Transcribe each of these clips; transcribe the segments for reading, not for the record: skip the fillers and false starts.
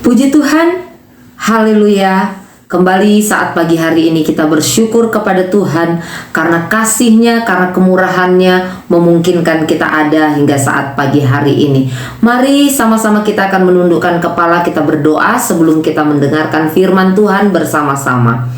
Puji Tuhan, haleluya. Kembali saat pagi hari ini kita bersyukur kepada Tuhan karena kasih-Nya, karena kemurahan-Nya memungkinkan kita ada hingga saat pagi hari ini. Mari sama-sama kita akan menundukkan kepala, kita berdoa sebelum kita mendengarkan firman Tuhan bersama-sama.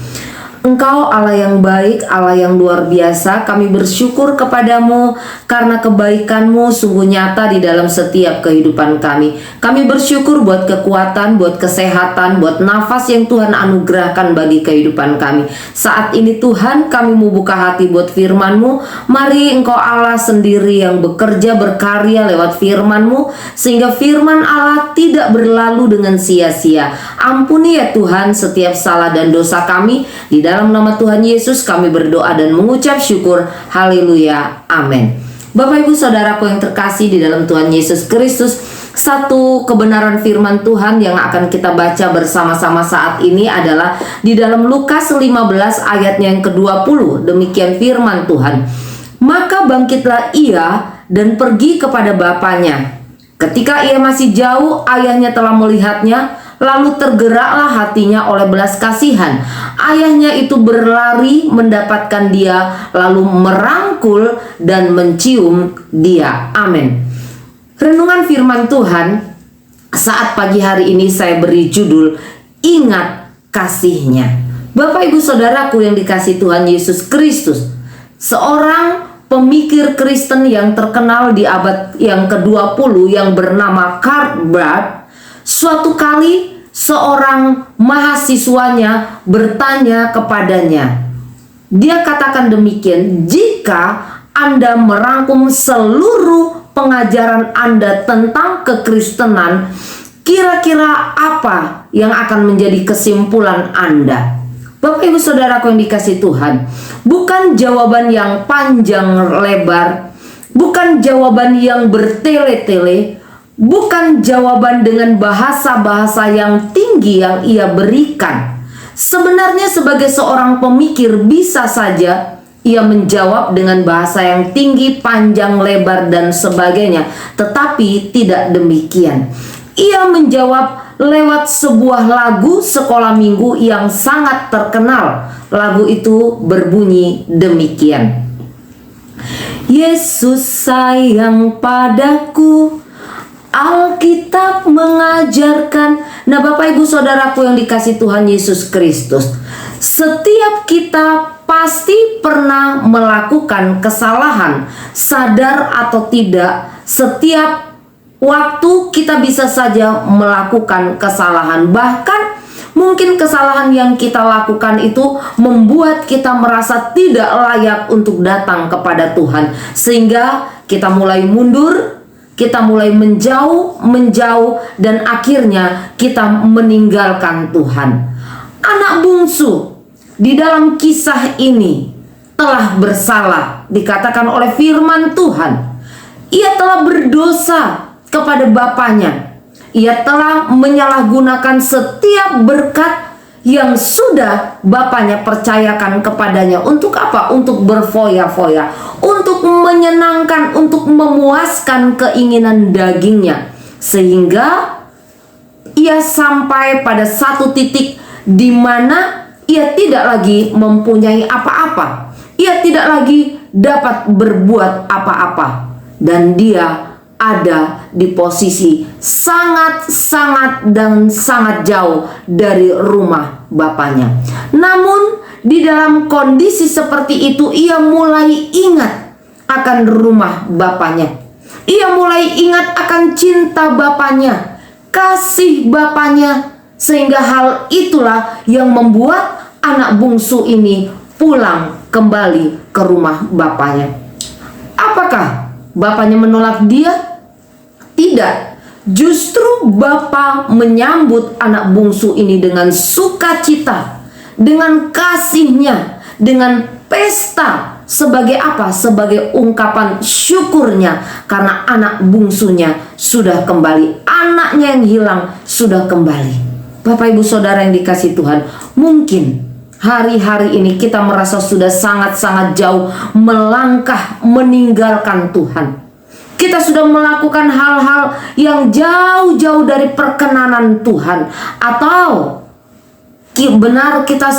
Engkau Allah yang baik, Allah yang luar biasa. Kami bersyukur kepadamu karena kebaikan-Mu sungguh nyata di dalam setiap kehidupan kami. Kami bersyukur buat kekuatan, buat kesehatan, buat nafas yang Tuhan anugerahkan bagi kehidupan kami. Saat ini Tuhan, kami mau buka hati buat firman-Mu. Mari Engkau Allah sendiri yang bekerja berkarya lewat firman-Mu, sehingga firman Allah tidak berlalu dengan sia-sia. Ampuni ya Tuhan setiap salah dan dosa kami. Di dalam nama Tuhan Yesus kami berdoa dan mengucap syukur. Haleluya. Amin. Bapak Ibu Saudaraku yang terkasih di dalam Tuhan Yesus Kristus, satu kebenaran firman Tuhan yang akan kita baca bersama-sama saat ini adalah di dalam Lukas 15 ayatnya yang ke-20. Demikian firman Tuhan. Maka bangkitlah ia dan pergi kepada bapaknya. Ketika ia masih jauh, ayahnya telah melihatnya. Lalu tergeraklah hatinya oleh belas kasihan. Ayahnya itu berlari mendapatkan dia, lalu merangkul dan mencium dia. Amin. Renungan firman Tuhan saat pagi hari ini saya beri judul Ingat Kasih-Nya. Bapak Ibu Saudaraku yang dikasihi Tuhan Yesus Kristus, seorang pemikir Kristen yang terkenal di abad yang ke-20 yang bernama Karl Barth, suatu kali seorang mahasiswanya bertanya kepadanya. Dia katakan demikian, jika Anda merangkum seluruh pengajaran Anda tentang kekristenan, kira-kira apa yang akan menjadi kesimpulan Anda? Bapak Ibu Saudaraku yang dikasihi Tuhan, bukan jawaban yang panjang lebar, bukan jawaban yang bertele-tele, bukan jawaban dengan bahasa-bahasa yang tinggi yang ia berikan. Sebenarnya sebagai seorang pemikir bisa saja ia menjawab dengan bahasa yang tinggi, panjang, lebar, dan sebagainya. Tetapi tidak demikian. Ia menjawab lewat sebuah lagu sekolah minggu yang sangat terkenal. Lagu itu berbunyi demikian. Yesus sayang padaku, Alkitab mengajarkan. Nah Bapak Ibu Saudaraku yang dikasihi Tuhan Yesus Kristus, setiap kita pasti pernah melakukan kesalahan, sadar atau tidak. Setiap waktu kita bisa saja melakukan kesalahan. Bahkan mungkin kesalahan yang kita lakukan itu membuat kita merasa tidak layak untuk datang kepada Tuhan, sehingga kita mulai mundur, kita mulai menjauh, dan akhirnya kita meninggalkan Tuhan. Anak bungsu di dalam kisah ini telah bersalah, dikatakan oleh firman Tuhan. Ia telah berdosa kepada bapaknya. Ia telah menyalahgunakan setiap berkat yang sudah bapaknya percayakan kepadanya. Untuk apa? Untuk berfoya-foya, untuk menyenangkan, untuk memuaskan keinginan dagingnya, sehingga ia sampai pada satu titik di mana ia tidak lagi mempunyai apa-apa. Ia tidak lagi dapat berbuat apa-apa, dan dia ada di posisi sangat jauh dari rumah bapaknya. Namun di dalam kondisi seperti itu, ia mulai ingat akan rumah bapaknya. Ia mulai ingat akan cinta bapaknya, kasih bapaknya, sehingga hal itulah yang membuat anak bungsu ini pulang kembali ke rumah bapaknya. Apakah bapaknya menolak dia? Tidak. Justru bapa menyambut anak bungsu ini dengan sukacita, dengan kasihnya, dengan pesta. Sebagai apa? Sebagai ungkapan syukurnya karena anak bungsunya sudah kembali. Anaknya yang hilang sudah kembali. Bapak Ibu Saudara yang dikasihi Tuhan, mungkin hari-hari ini kita merasa sudah sangat-sangat jauh melangkah meninggalkan Tuhan. Kita sudah melakukan hal-hal yang jauh-jauh dari perkenanan Tuhan, atau benar kita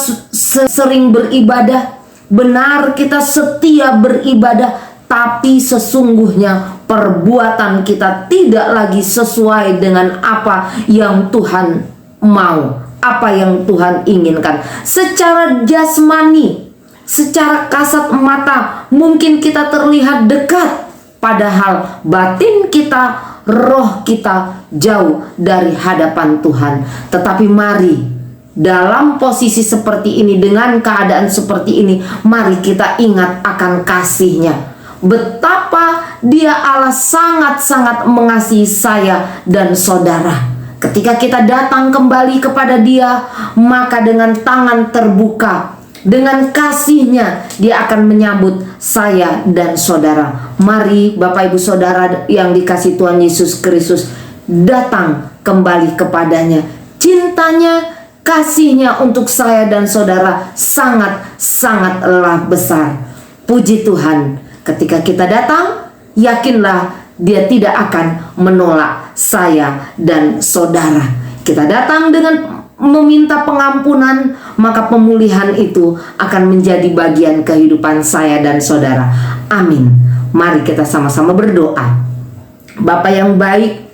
sering beribadah, benar kita setia beribadah, tapi sesungguhnya perbuatan kita tidak lagi sesuai dengan apa yang Tuhan mau, apa yang Tuhan inginkan. Secara jasmani, secara kasat mata, mungkin kita terlihat dekat, padahal batin kita, roh kita jauh dari hadapan Tuhan. Tetapi mari, dalam posisi seperti ini, dengan keadaan seperti ini, mari kita ingat akan kasih-Nya. Betapa Dia Allah sangat-sangat mengasihi saya dan saudara. Ketika kita datang kembali kepada Dia, maka dengan tangan terbuka, dengan kasih-Nya, Dia akan menyambut saya dan saudara. Mari Bapak Ibu Saudara yang dikasihi Tuhan Yesus Kristus, datang kembali kepadanya. Cintanya, kasih-Nya untuk saya dan saudara sangat-sangatlah besar. Puji Tuhan, ketika kita datang, yakinlah Dia tidak akan menolak saya dan saudara. Kita datang dengan meminta pengampunan, maka pemulihan itu akan menjadi bagian kehidupan saya dan saudara. Amin. Mari kita sama-sama berdoa. Bapa yang baik,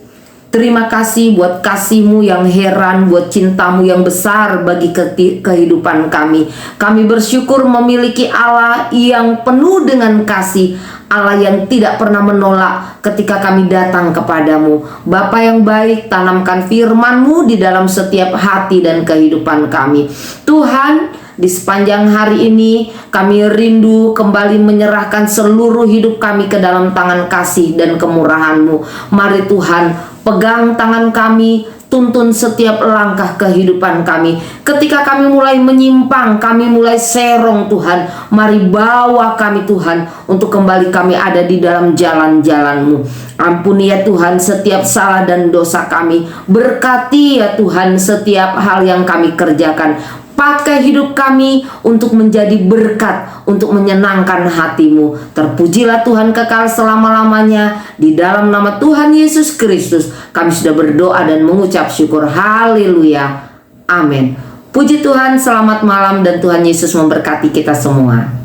terima kasih buat kasih-Mu yang heran, buat cinta-Mu yang besar bagi kehidupan kami. Kami bersyukur memiliki Allah yang penuh dengan kasih, Allah yang tidak pernah menolak ketika kami datang kepadamu. Bapa yang baik, tanamkan firman-Mu di dalam setiap hati dan kehidupan kami. Tuhan, di sepanjang hari ini kami rindu kembali menyerahkan seluruh hidup kami ke dalam tangan kasih dan kemurahan-Mu. Mari Tuhan, pegang tangan kami, tuntun setiap langkah kehidupan kami. Ketika kami mulai menyimpang, kami mulai serong Tuhan, mari bawa kami Tuhan, untuk kembali kami ada di dalam jalan-jalan-Mu. Ampuni ya Tuhan setiap salah dan dosa kami. Berkati ya Tuhan setiap hal yang kami kerjakan. Pakai hidup kami untuk menjadi berkat, untuk menyenangkan hati-Mu. Terpujilah Tuhan kekal selama-lamanya. Di dalam nama Tuhan Yesus Kristus kami sudah berdoa dan mengucap syukur. Haleluya. Amin. Puji Tuhan, selamat malam dan Tuhan Yesus memberkati kita semua.